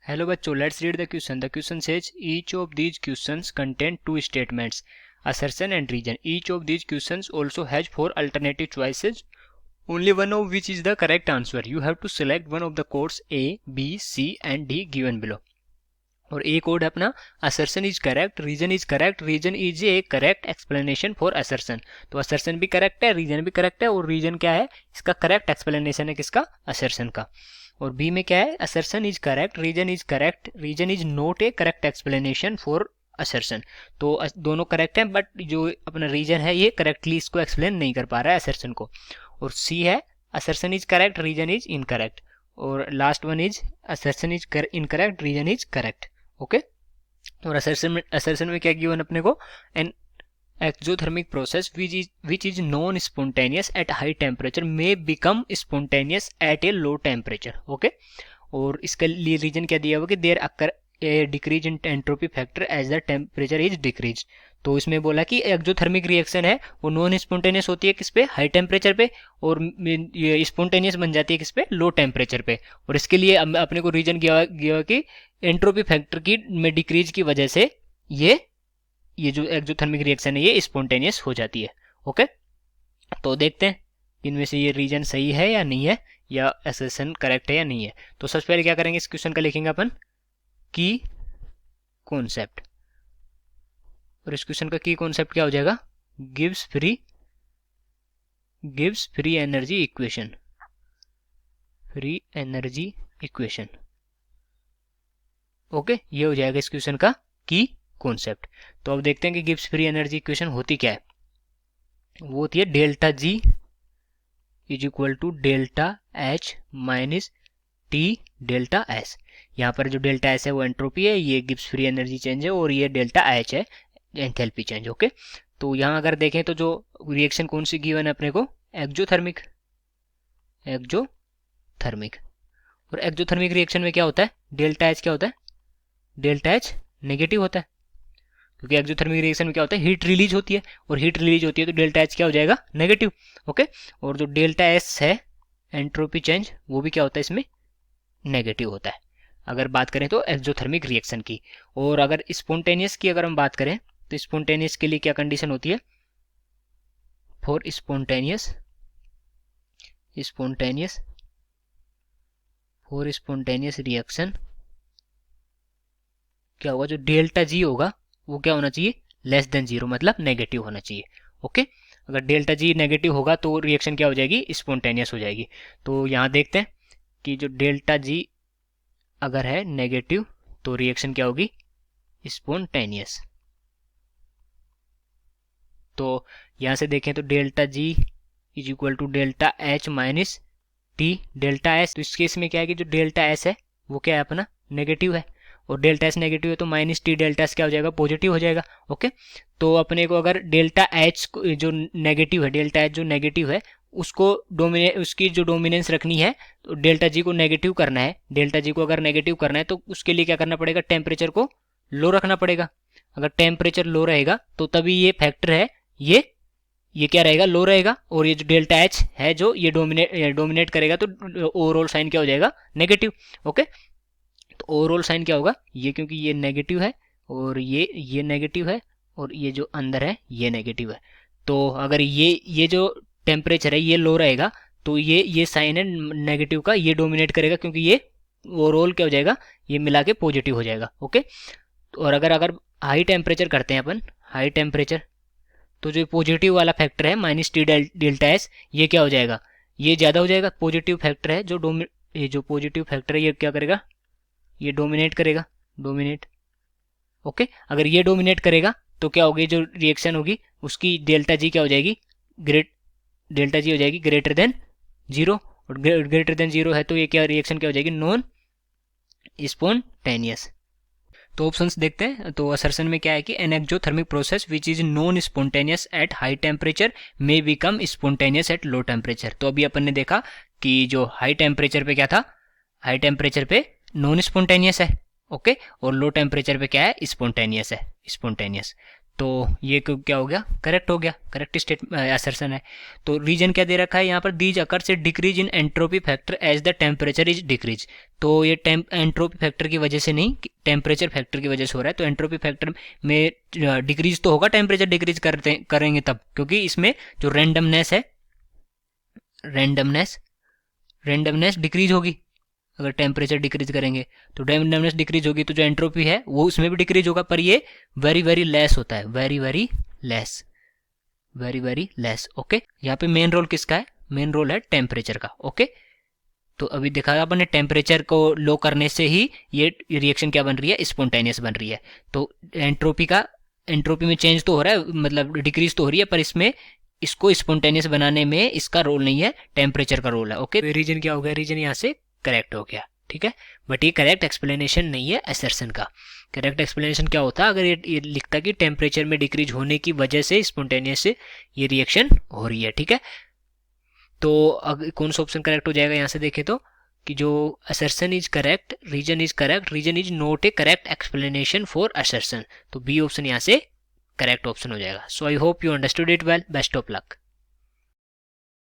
Hello बच्चों, let's read the question. The question says each of these questions contain two statements, assertion and reason. Each of these questions also has four alternative choices, only one of which is the correct answer. You have to select one of the codes A, B, C and D given below. और ए code है अपना assertion is correct, reason is correct, reason is a correct explanation for assertion. तो assertion भी correct है, reason भी correct है, और reason क्या है, इसका करेक्ट एक्सप्लेनेशन है किसका, असर्शन का. और बी में क्या है, assertion is correct, reason is not a correct explanation for assertion. तो दोनों करेक्ट हैं, बट जो अपना रीजन है ये करेक्टली इसको एक्सप्लेन नहीं कर पा रहा है असर्शन को. और सी है assertion is correct, reason is incorrect. और last one is assertion is incorrect, reason is correct. Okay. और असर्शन में क्या गिवन अपने को, an exothermic process which is non spontaneous at high temperature may become spontaneous at a low temperature. Okay. और इसके लिए reason क्या दिया हुआ कि there occur a decrease in entropy factor as the temperature is decrease. तो इसमें बोला कि एक्सोथर्मिक रिएक्शन है वो नॉन स्पॉन्टेनियस होती है किस पे, हाई टेम्परेचर पे, और ये स्पॉन्टेनियस बन जाती है किस पे, लो टेम्परेचर पे. और इसके लिए अपने को रीजन गया कि एंट्रोपी फैक्टर की में डिक्रीज की वजह से ये जो एक्सोथर्मिक रिएक्शन है ये स्पॉन्टेनियस हो जाती है. ओके. तो देखते हैं इनमें से ये रीजन सही है या नहीं है, या असर्शन करेक्ट है या नहीं है. तो सबसे पहले क्या करेंगे, इस क्वेश्चन का लिखेंगे अपन की कॉन्सेप्ट. और इस क्वेश्चन का की कॉन्सेप्ट क्या हो जाएगा, gives free energy equation. Okay. ये हो जाएगा इस क्वेश्चन का की कॉन्सेप्ट. तो अब देखते हैं कि गिब्स फ्री एनर्जी इक्वेशन होती क्या है. वो होती है delta G is equal to delta H minus T delta S. यहाँ पर जो डेल्टा एस है वो एंट्रोपी है, ये गिब्स फ्री एनर्जी चेंज है, और ये डेल्टा एच है एंथैल्पी चेंज. ओके. तो यहाँ अगर देखें तो जो रिएक्शन कौन सी गिवन है अपने को, एक्सोथर्मिक. और एक्सोथर्मिक रिएक्शन में क्या होता है, डेल्टा एच क्या होता है, डेल्टा एच नेगेटिव होता है, क्योंकि एक्सोथर्मिक रिएक्शन में क्या होता है, हीट रिलीज होती है, और हीट रिलीज होती है तो डेल्टा एच क्या हो जाएगा, नेगेटिव. ओके. और जो डेल्टा एस है एंट्रोपी चेंज, वो भी क्या होता है इसमें, नेगेटिव होता है, अगर बात करें तो एक्सोथर्मिक रिएक्शन की. और अगर स्पॉन्टेनियस की अगर हम बात करें तो स्पॉन्टेनियस के लिए क्या कंडीशन होती है, फॉर स्पॉन्टेनियस रिएक्शन क्या होगा, जो डेल्टा जी होगा वो क्या होना चाहिए, लेस देन जीरो, मतलब नेगेटिव होना चाहिए. ओके. अगर डेल्टा जी नेगेटिव होगा तो रिएक्शन क्या हो जाएगी, स्पॉन्टेनियस हो जाएगी. तो यहाँ देखते हैं कि जो डेल्टा जी अगर है नेगेटिव तो रिएक्शन क्या होगी, स्पॉन्टेनियस. तो यहाँ से देखें तो delta G is equal to delta H minus T delta S. तो इस केस में क्या है कि जो डेल्टा एस है वो क्या है अपना, नेगेटिव है, और डेल्टा एस नेगेटिव है तो माइनस टी डेल्टा एस क्या हो जाएगा, पॉजिटिव हो जाएगा. ओके. तो अपने को अगर डेल्टा एच जो नेगेटिव है, डेल्टा एच जो नेगेटिव है उसको उसकी जो डोमिनेंस रखनी है, तो डेल्टा जी को नेगेटिव करना है. डेल्टा जी को अगर नेगेटिव करना है तो उसके लिए क्या करना पड़ेगा, टेम्परेचर को लो रखना पड़ेगा. अगर टेम्परेचर लो रहेगा तो तभी ये फैक्टर है ये क्या रहेगा, लो रहेगा. और ये जो डेल्टा एच है जो ये डोमिनेट करेगा तो ओवरऑल साइन क्या हो जाएगा, नेगेटिव. ओके. तो ओवरऑल साइन क्या होगा, ये क्योंकि ये नेगेटिव है और ये नेगेटिव है, और ये जो अंदर है ये नेगेटिव है. तो अगर ये जो टेम्परेचर है ये लो रहेगा तो ये साइन है नेगेटिव का, ये डोमिनेट करेगा, क्योंकि ये ओवरऑल क्या हो जाएगा, ये मिला के पॉजिटिव हो जाएगा. ओके. और अगर हाई टेम्परेचर करते हैं अपन, हाई टेम्परेचर, तो जो पॉजिटिव वाला फैक्टर है माइनस टी डेल्टा एस, ये क्या हो जाएगा, ये ज़्यादा हो जाएगा. पॉजिटिव फैक्टर है जो पॉजिटिव फैक्टर है ये क्या करेगा, ये डोमिनेट करेगा, डोमिनेट. ओके. अगर ये डोमिनेट करेगा तो क्या होगी, जो रिएक्शन होगी उसकी डेल्टा जी क्या हो जाएगी, डेल्टा जी हो जाएगी ग्रेटर देन जीरो. और ग्रेटर देन जीरो है तो ये क्या रिएक्शन क्या हो जाएगी, नॉन स्पॉन्टेनियस. तो ऑप्शंस देखते हैं. तो असर्शन में क्या है कि N exothermic process which is non spontaneous at high temperature may become spontaneous at low temperature. तो अभी अपन ने देखा कि जो हाई टेम्परेचर पे क्या था, हाई टेम्परेचर पे नॉन स्पॉन्टेनियस है. ओके. और लो टेम्परेचर पे क्या है, स्पॉन्टेनियस है, स्पॉन्टेनियस. तो ये क्या हो गया, करेक्ट हो गया, करेक्ट स्टेट असर्शन है। तो रीजन क्या दे रखा है यहाँ पर, दीज अकर से decrease in entropy factor as the temperature is decrease. तो ये एंट्रोपी फैक्टर की वजह से नहीं, टेम्परेचर फैक्टर की वजह से हो रहा है। तो एंट्रोपी फैक्टर में डिक्रीज तो होगा, टेम्परेचर डिक्रीज करेंगे तब, क्योंकि इसमें जो रैंडमनेस है, रैंडमनेस डिक्रीज होगी अगर टेम्परेचर डिक्रीज करेंगे। तो रैंडमनेस डिक्रीज होगी तो जो एंट्रोपी है वो उसमें भी डिक्रीज होगा, पर ये वेरी वेरी लेस होता है, वेरी वेरी लेस। ओके, यहाँ पे मेन रोल किसका है, मेन रोल है टेम्परेचर का। ओके, तो अभी देखा आपने टेम्परेचर को लो करने से ही ये रिएक्शन क्या बन रही है, स्पॉन्टेनियस बन रही है। तो एंट्रोपी में चेंज तो हो रहा है, मतलब डिक्रीज तो हो रही है, पर इसमें इसको स्पॉन्टेनियस बनाने में इसका रोल नहीं है, टेम्परेचर का रोल है। ओके, तो रीजन क्या हो गया, रीजन यहाँ से करेक्ट हो गया, ठीक है। बट ये करेक्ट एक्सप्लेनेशन नहीं है असर्शन का। करेक्ट एक्सप्लेनेशन क्या होता अगर ये लिखता कि टेम्परेचर में डिक्रीज होने की वजह से स्पॉन्टेनियस से ये रिएक्शन हो रही है, ठीक है। तो अगर कौन सा ऑप्शन करेक्ट हो जाएगा यहाँ से देखें तो, कि जो assertion is correct, reason is correct, reason is not a correct explanation for assertion. तो बी ऑप्शन यहाँ से करेक्ट ऑप्शन हो जाएगा। So I hope you understood it well, best of luck.